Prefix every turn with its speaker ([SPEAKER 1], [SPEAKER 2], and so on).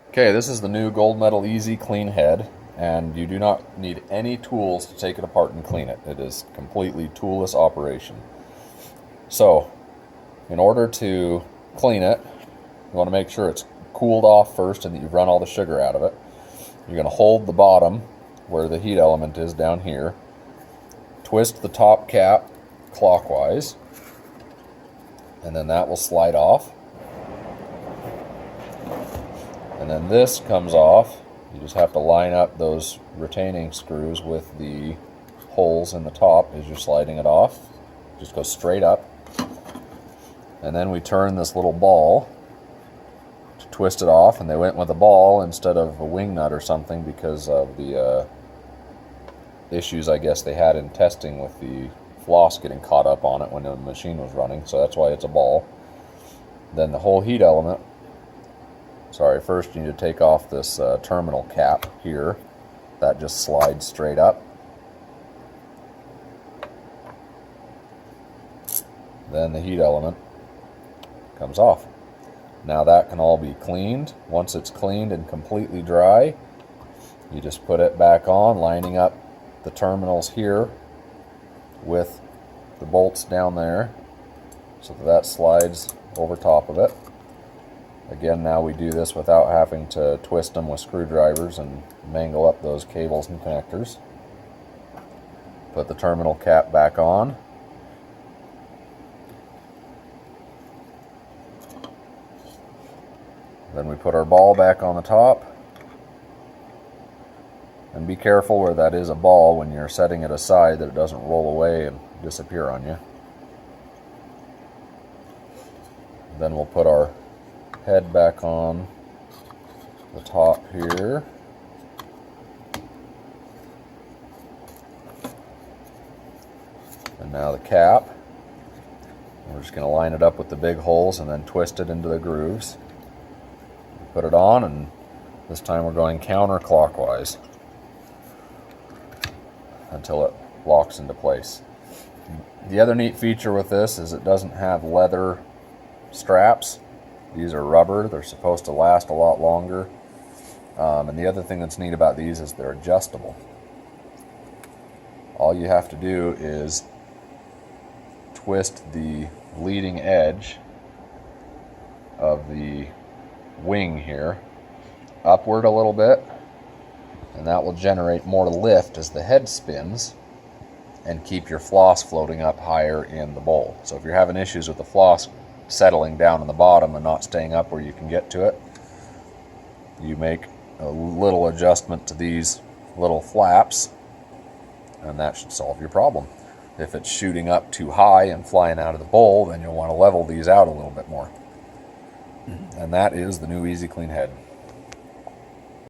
[SPEAKER 1] Okay, this is the new gold medal EZKleen head, and you do not need any tools to take it apart and clean it. It is completely toolless operation. So, in order to clean it, you want to make sure it's cooled off first and that you've run all the sugar out of it. You're going to hold the bottom where the heat element is down here, twist the top cap clockwise, and then that will slide off. And then this comes off. You just have to line up those retaining screws with the holes in the top as you're sliding it off. Just go straight up. And then we turn this little ball to twist it off, and they went with a ball instead of a wing nut or something because of the issues I guess they had in testing with the floss getting caught up on it when the machine was running, so that's why it's a ball. Then the whole heat element, first you need to take off this terminal cap here. That just slides straight up. Then the heat element comes off. Now that can all be cleaned. Once it's cleaned and completely dry, you just put it back on, lining up the terminals here with the bolts down there so that slides over top of it. Again, now we do this without having to twist them with screwdrivers and mangle up those cables and connectors. Put the terminal cap back on. Then we put our ball back on the top. And be careful where that is a ball when you're setting it aside that it doesn't roll away and disappear on you. Then we'll put our head back on the top here. And now the cap. We're just going to line it up with the big holes and then twist it into the grooves. Put it on, and this time we're going counterclockwise until it locks into place. The other neat feature with this is it doesn't have leather straps. These are rubber. They're supposed to last a lot longer. And the other thing that's neat about these is they're adjustable. All you have to do is twist the leading edge of the wing here upward a little bit, and that will generate more lift as the head spins and keep your floss floating up higher in the bowl. So if you're having issues with the floss settling down in the bottom and not staying up where you can get to it, you make a little adjustment to these little flaps and that should solve your problem. If it's shooting up too high and flying out of the bowl, then you'll want to level these out a little bit more. And that is the new EZKleen head.